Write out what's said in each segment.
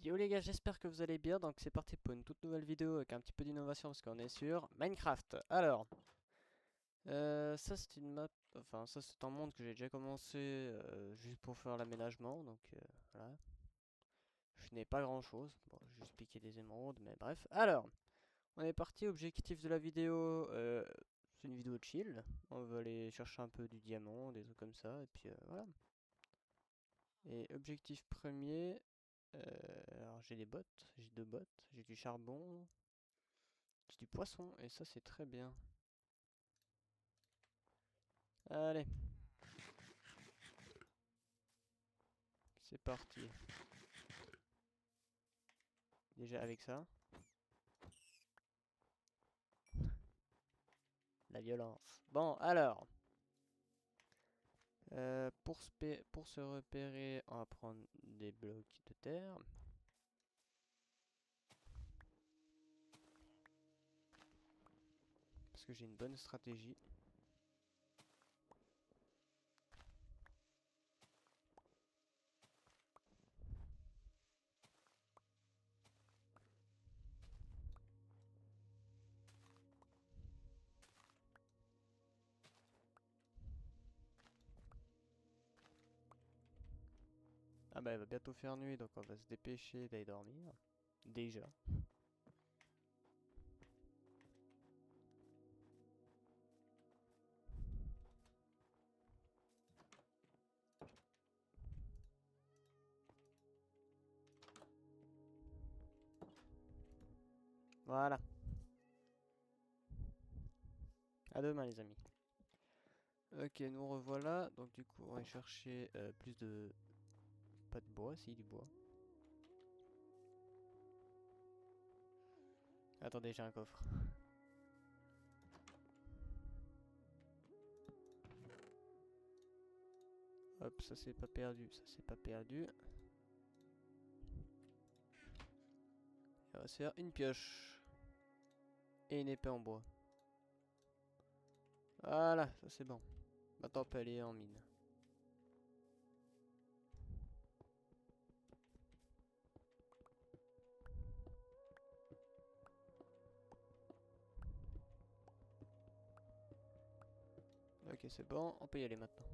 Yo les gars, j'espère que vous allez bien. Donc c'est parti pour une toute nouvelle vidéo avec un petit peu d'innovation parce qu'on est sur Minecraft. Alors, ça c'est une map, enfin ça c'est un monde que j'ai déjà commencé juste pour faire l'aménagement. Donc voilà, je n'ai pas grand chose. Bon, juste piquer des émeraudes, mais bref. Alors, on est parti. Objectif de la vidéo, c'est une vidéo chill. On va aller chercher un peu du diamant, des trucs comme ça, et puis voilà. Et objectif premier, alors j'ai des bottes, j'ai deux bottes, j'ai du charbon. C'est du poisson, et ça c'est très bien. Allez, c'est parti. Déjà avec ça, la violence. Bon, alors, pour se repérer, on va prendre des blocs de terre. Parce que j'ai une bonne stratégie. Ah bah, il va bientôt faire nuit, donc on va se dépêcher d'aller dormir. Déjà. Voilà. À demain les amis. Ok, nous revoilà. Donc du coup, on va chercher plus de... Pas de bois, si, du bois. Attendez, j'ai un coffre. Hop, ça c'est pas perdu, ça c'est pas perdu. On va se faire une pioche. Et une épée en bois. Voilà, ça c'est bon. Maintenant on peut aller en mine. Ok, c'est bon, on peut y aller maintenant.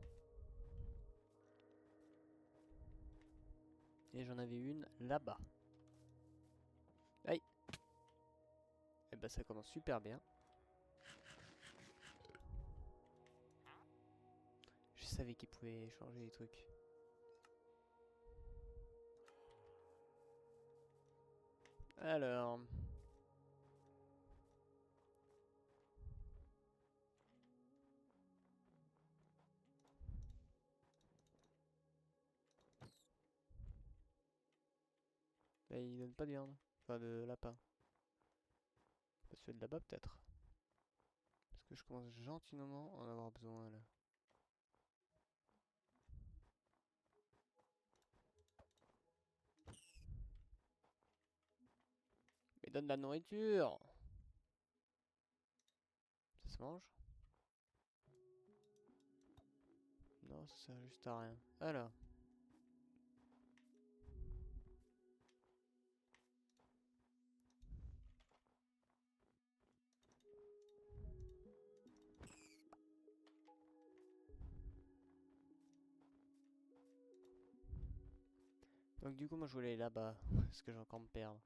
Et j'en avais une là-bas. Aïe. Et bah ça commence super bien. Je savais qu'il pouvait changer les trucs. Alors... Bah, il donne pas de viande. Enfin, de lapin. Celui de là-bas peut-être. Parce que je commence gentiment à en avoir besoin là. Mais donne de la nourriture. Ça se mange? Non, ça sert juste à rien. Alors... Donc du coup moi je voulais aller là-bas. Parce que j'ai encore me perdre.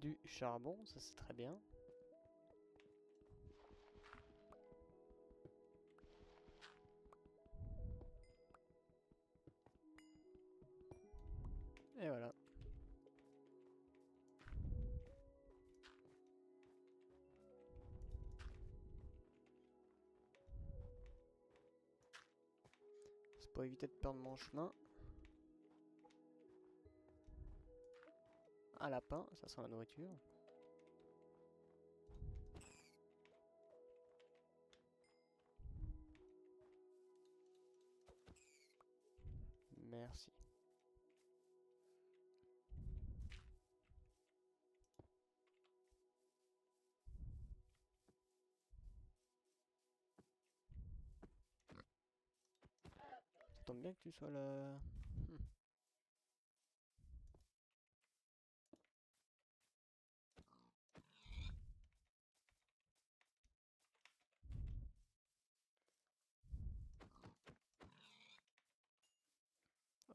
Du charbon, ça c'est très bien. Et voilà. pour éviter de perdre mon chemin. Un lapin, ça sent la nourriture. Merci. Ça tombe bien que tu sois là.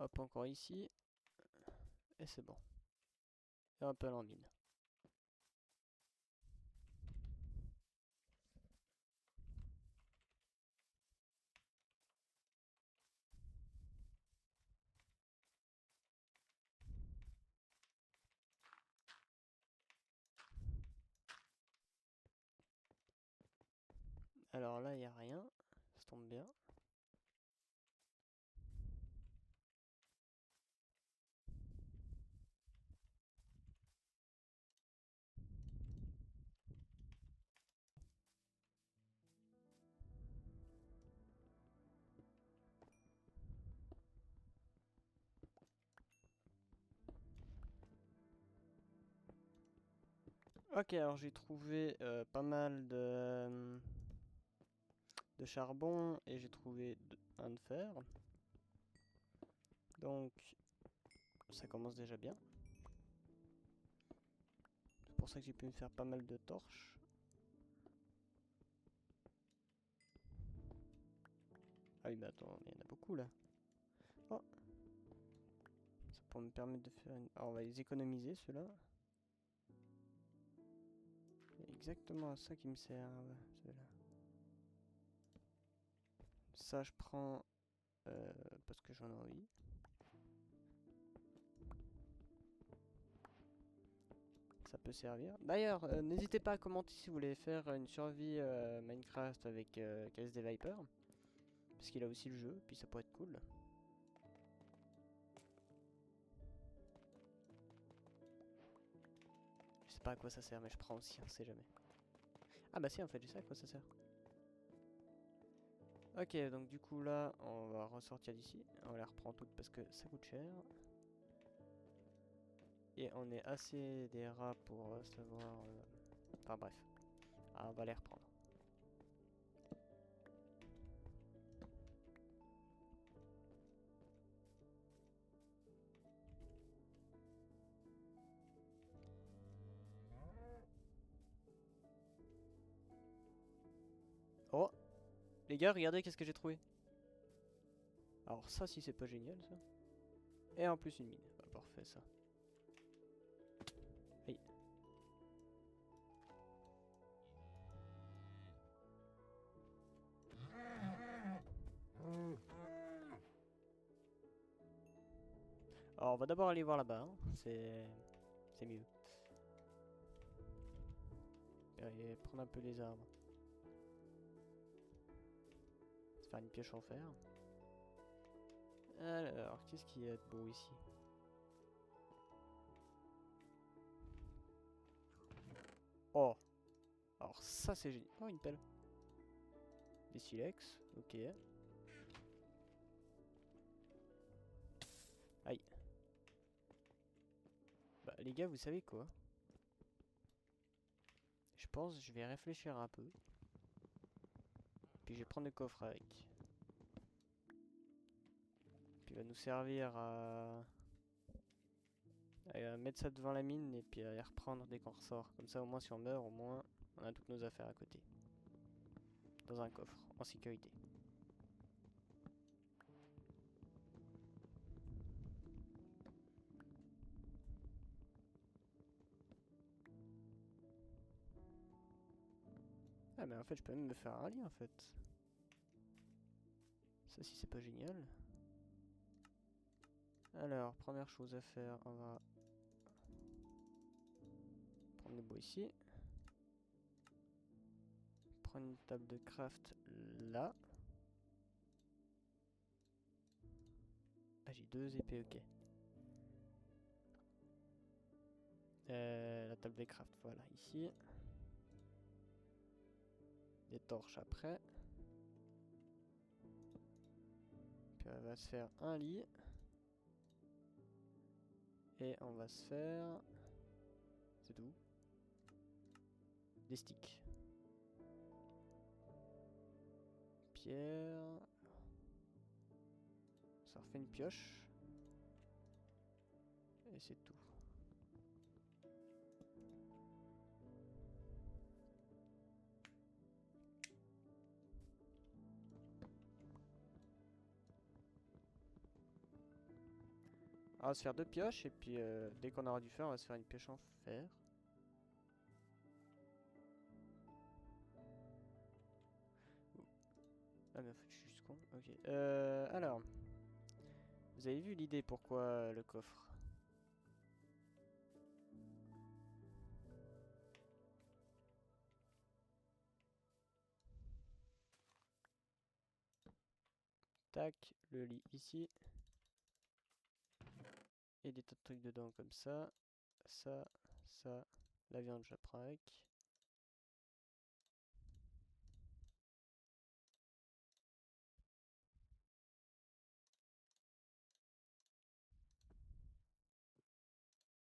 Hop, encore ici. Et c'est bon. Et un peu en mine. Alors là, il n'y a rien. Ça tombe bien. Ok, alors j'ai trouvé pas mal de charbon et j'ai trouvé un de fer. Donc ça commence déjà bien. C'est pour ça que j'ai pu me faire pas mal de torches. Ah oui, mais attends, il y en a beaucoup là. Oh, ça pourrait me permettre de faire une... Alors on va les économiser ceux-là. C'est exactement à ça qui me sert, ceux-là. Ça je prends parce que j'en ai envie. Ça peut servir. D'ailleurs, n'hésitez pas à commenter si vous voulez faire une survie Minecraft avec KSD Viper. Parce qu'il a aussi le jeu, puis ça pourrait être cool. Je sais pas à quoi ça sert, mais je prends aussi, on sait jamais. Ah bah si, en fait, je sais à quoi ça sert. Ok, donc du coup là, on va ressortir d'ici. On les reprend toutes parce que ça coûte cher. Et on est assez des rats pour savoir... Enfin bref. Ah, on va les reprendre. Oh! Les gars, regardez qu'est-ce que j'ai trouvé. Alors ça, si c'est pas génial, ça. Et en plus une mine. Ah, parfait, ça. Aïe. Alors on va d'abord aller voir là-bas, hein. C'est mieux. Et prendre un peu les arbres. Se faire une pioche en fer. Alors, qu'est-ce qu'il y a de beau ici? Oh! Alors ça c'est génial. Oh, une pelle. Des silex, ok. Aïe. Bah les gars, vous savez quoi? Je pense que je vais réfléchir un peu. Puis je vais prendre le coffre avec. Puis il va nous servir à mettre ça devant la mine et puis à y reprendre dès qu'on ressort. Comme ça au moins si on meurt, au moins on a toutes nos affaires à côté. Dans un coffre, en sécurité. Ah mais en fait je peux même me faire un lit en fait. Ça si c'est pas génial. Alors, première chose à faire, on va prendre le bois ici. Prendre une table de craft là. Ah, j'ai 2 épées, ok. La table des crafts, voilà, ici. Des torches après. Puis on va se faire un lit. Et on va se faire... C'est tout. Des sticks. Pierre. Ça refait une pioche. Et c'est tout. On va se faire 2 pioches et puis dès qu'on aura du fer, on va se faire une pioche en fer. Ah mais en fait je suis juste con. Ok. Alors, vous avez vu l'idée pourquoi le coffre? Tac, le lit ici. Et des tas de trucs dedans comme ça. Ça, ça. La viande je la prends avec.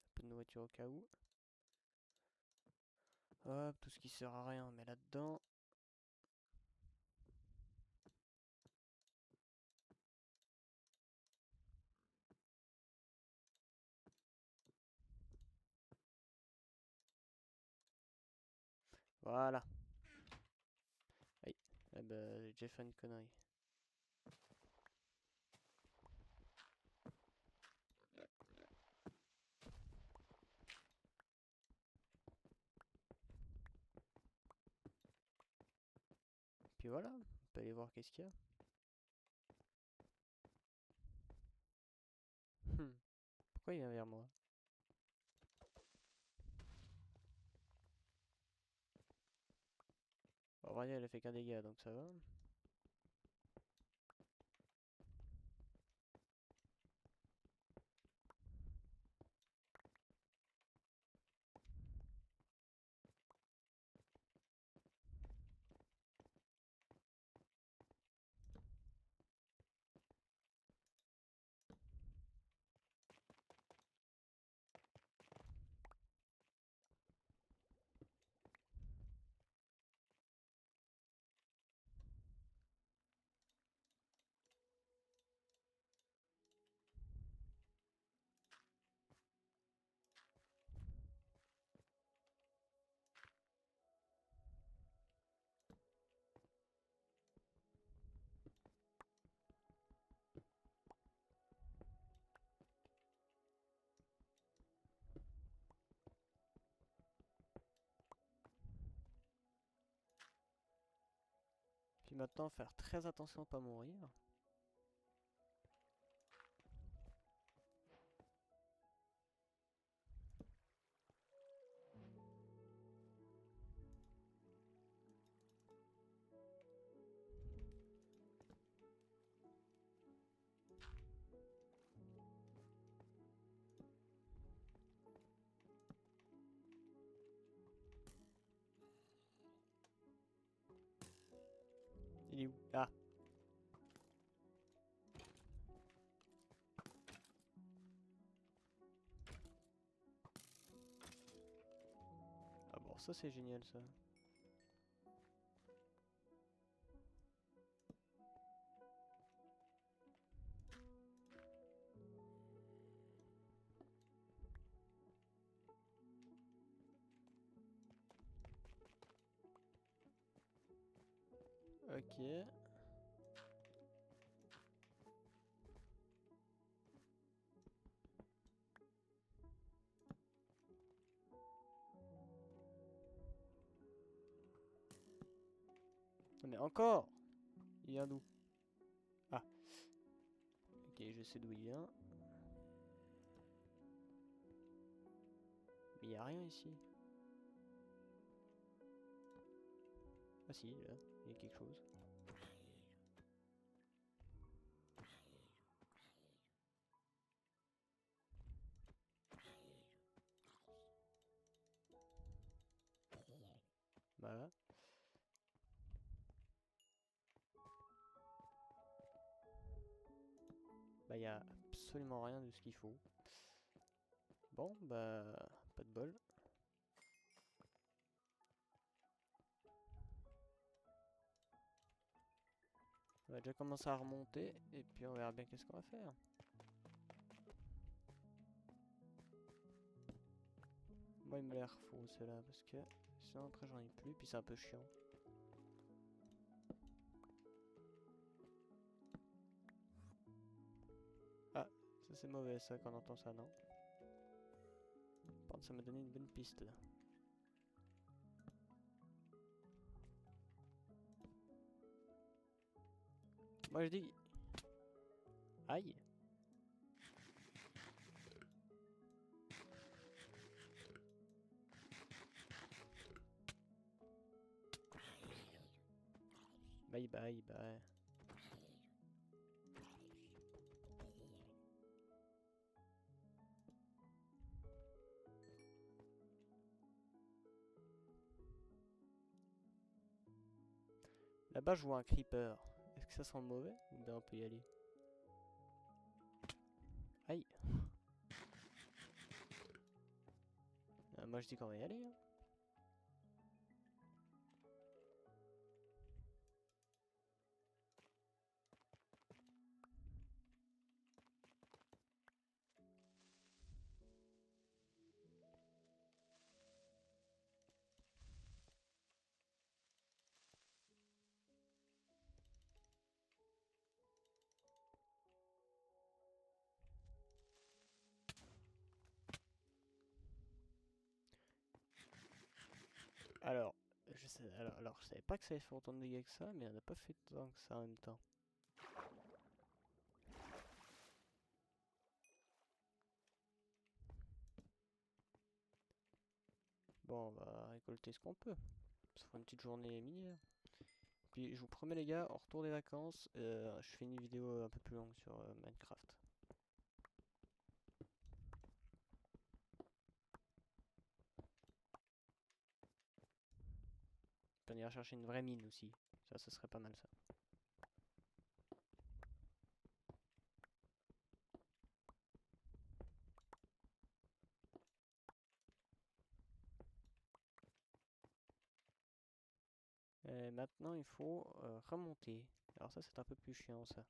Un peu de nourriture au cas où. Hop, tout ce qui sert à rien on met là-dedans. Voilà. Aïe. Eh ben, j'ai fait une connerie. Puis voilà, on peut aller voir qu'est-ce qu'il y a. Pourquoi il vient vers moi? Bon, Rania elle a fait qu'un dégât donc ça va. Puis maintenant faire très attention à pas mourir. Il est où? Ah! Ah bon, ça c'est génial ça. Ok. Non mais encore! Il vient d'où? Ah. Ok, je sais d'où il vient. Mais y a rien ici. Ah si, là, il y a quelque chose. Voilà. Bah, y a absolument rien de ce qu'il faut. Bon, bah, pas de bol. On va déjà commencer à remonter et puis on verra bien qu'est-ce qu'on va faire. Moi, il me l'air faux ceux-là parce que sinon après j'en ai plus, puis c'est un peu chiant. Ah, ça c'est mauvais ça quand on entend ça, non? Par contre, ça m'a donné une bonne piste là. Moi je dis... Aïe! Bye bye bye. Là-bas je vois un creeper. Est-ce que ça sent mauvais? Ou bien on peut y aller? Aïe! Moi je dis qu'on va y aller, hein. Alors, je savais pas que ça allait faire autant de dégâts que ça, mais on n'a pas fait tant que ça en même temps. Bon, on va récolter ce qu'on peut. Ça fera une petite journée minière. Puis je vous promets les gars, au retour des vacances, je fais une vidéo un peu plus longue sur Minecraft. On ira chercher une vraie mine aussi. Ça serait pas mal ça. Et maintenant il faut remonter. Alors ça c'est un peu plus chiant ça.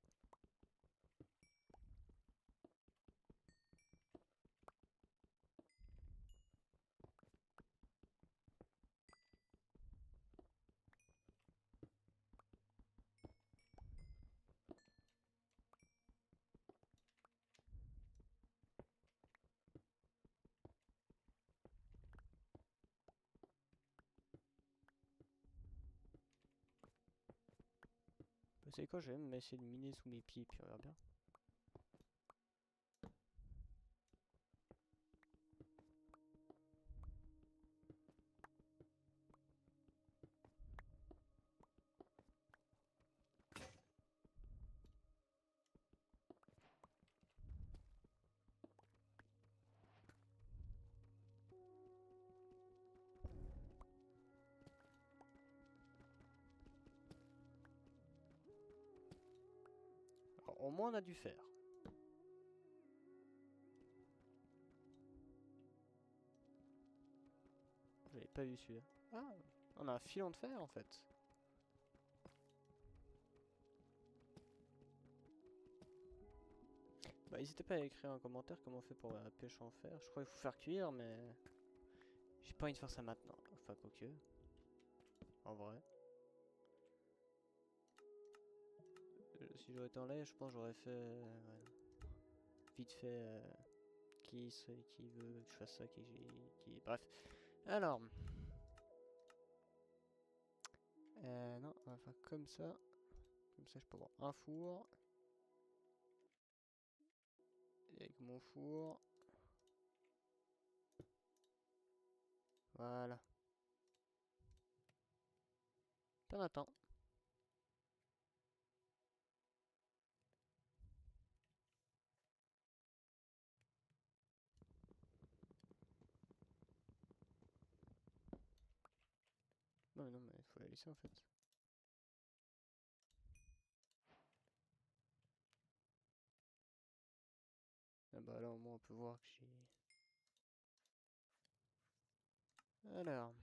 Bah, c'est quoi, je vais même essayer de miner sous mes pieds puis on verra bien. Alors, au moins on a dû faire. J'avais pas vu celui-là. Ah, on a un filon de fer en fait. Bah n'hésitez pas à écrire en commentaire comment on fait pour la pêche en fer. Je crois qu'il faut faire cuire mais... J'ai pas envie de faire ça maintenant. Enfin quoique. En vrai. Si j'aurais été en live, je pense que j'aurais fait... ouais, vite fait... qui veut que je fasse ça, Bref. Alors... non, on va faire comme ça. Comme ça je peux avoir un four. Et avec mon four... Voilà. Puis on attend. Non, faut la laisser en fait. Ah bah là au moins on peut voir que j'ai... Alors...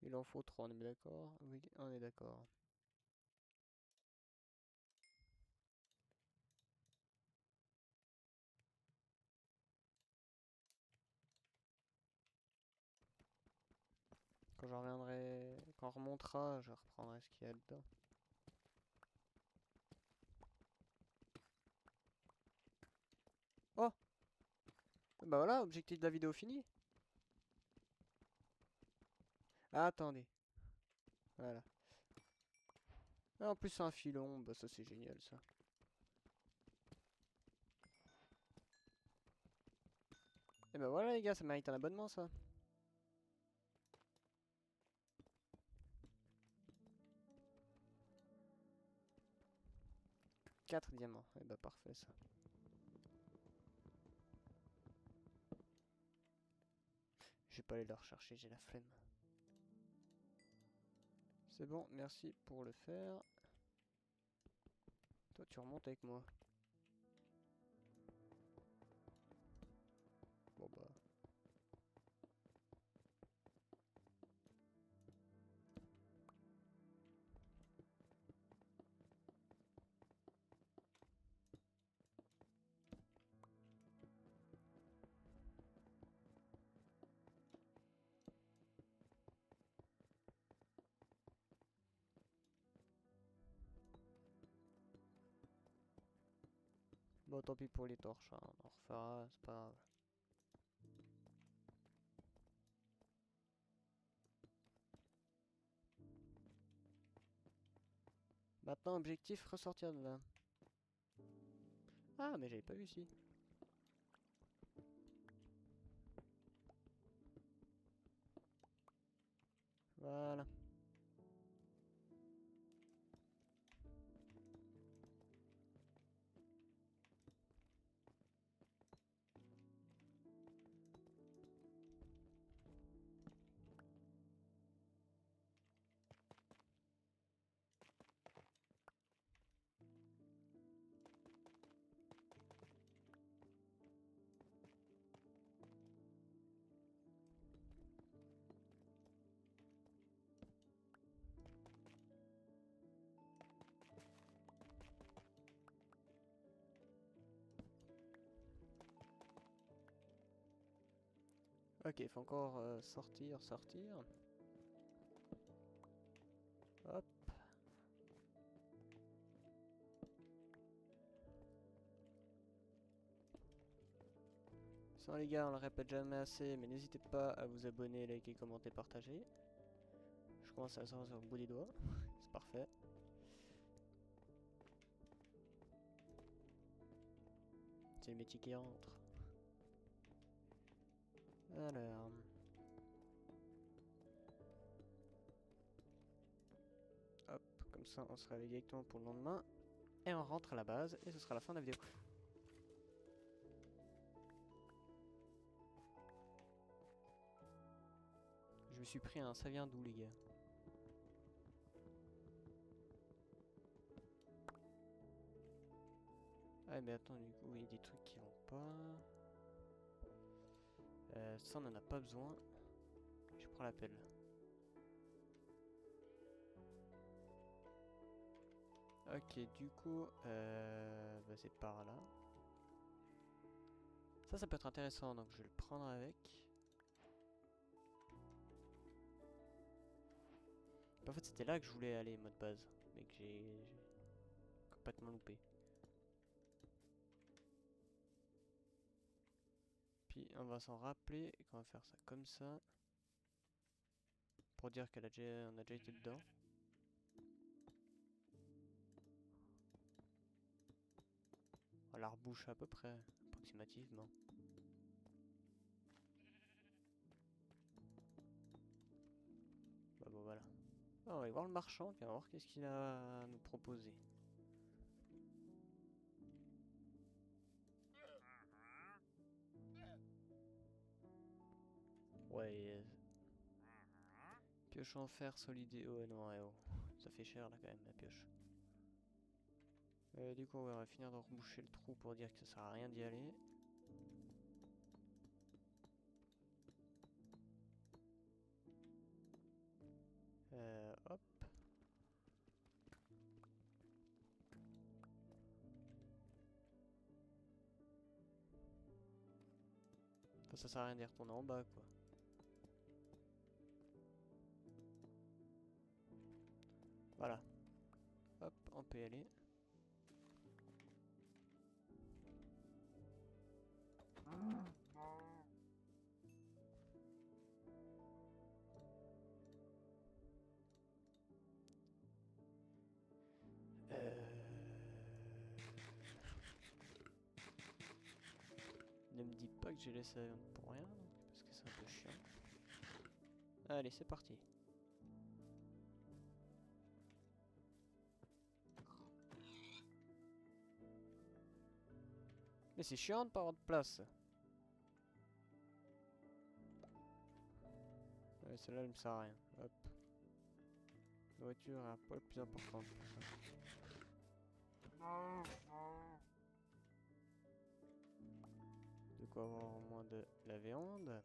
Il en faut 3, on est d'accord? Oui, on est d'accord. Quand je reviendrai... Quand on remontera, je reprendrai ce qu'il y a dedans. Oh! Bah voilà, objectif de la vidéo fini. Ah, attendez. Voilà. Ah, en plus c'est un filon, bah ça c'est génial ça. Et bah voilà les gars, ça mérite un abonnement ça. 4 diamants, et bah parfait ça. Je vais pas aller le rechercher, j'ai la flemme. C'est bon, merci pour le faire. Toi tu remontes avec moi. Bon bah... Bon tant pis pour les torches, hein. On en refera, c'est pas grave. Maintenant objectif, ressortir de là. Ah mais j'avais pas vu ici. Voilà. Ok, il faut encore sortir. Hop. Sans les gars, on le répète jamais assez, mais n'hésitez pas à vous abonner, liker, commenter, partager. Je commence à le savoir sur le bout des doigts. C'est parfait. C'est le métier qui rentre. Alors... Hop, comme ça on se réveille directement pour le lendemain. Et on rentre à la base, et ce sera la fin de la vidéo. Je me suis pris un... Ça vient d'où les gars? Ah mais attends, du coup, il y a des trucs qui vont pas... ça on en a pas besoin. Je prends la pelle. Ok, du coup, bah c'est par là. Ça peut être intéressant, donc je vais le prendre avec. En fait, c'était là que je voulais aller, mode base, mais que j'ai complètement loupé. Puis on va s'en rappeler et qu'on va faire ça comme ça. Pour dire qu'on a déjà été dedans. On la rebouche à peu près, approximativement. Bah bon voilà. Ah, on va aller voir le marchand, puis on va voir qu'est-ce qu'il a à nous proposer. Ouais. Pioche en fer solide. Oh non, ouais, oh. Ça fait cher là quand même la pioche. Du coup, ouais, on va finir de reboucher le trou pour dire que ça sert à rien d'y aller. Hop. Enfin, ça sert à rien d'y retourner en bas, quoi. Voilà. Hop, on peut y aller. Ne me dis pas que j'ai laissé pour rien, parce que c'est un peu chiant. Allez, c'est parti. Mais c'est chiant de pas avoir de place. Ouais, celle-là, elle me sert à rien. Hop. La voiture est un poil plus importante pour ça. De quoi avoir au moins de la viande.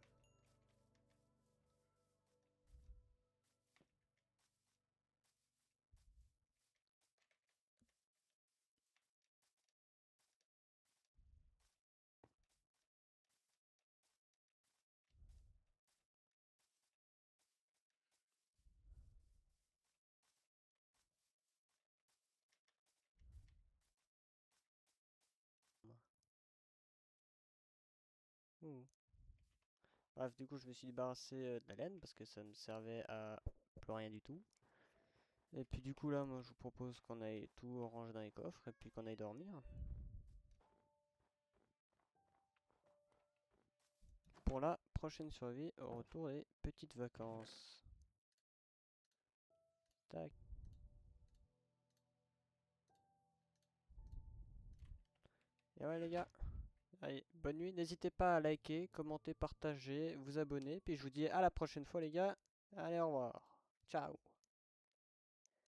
Ouh. Bref, du coup, je me suis débarrassé de la laine parce que ça me servait à plus rien du tout. Et puis du coup là, moi je vous propose qu'on aille tout ranger dans les coffres et puis qu'on aille dormir. Pour la prochaine survie au retour des petites vacances. Tac. Et ouais les gars. Allez, bonne nuit. N'hésitez pas à liker, commenter, partager, vous abonner. Puis je vous dis à la prochaine fois les gars. Allez, au revoir. Ciao.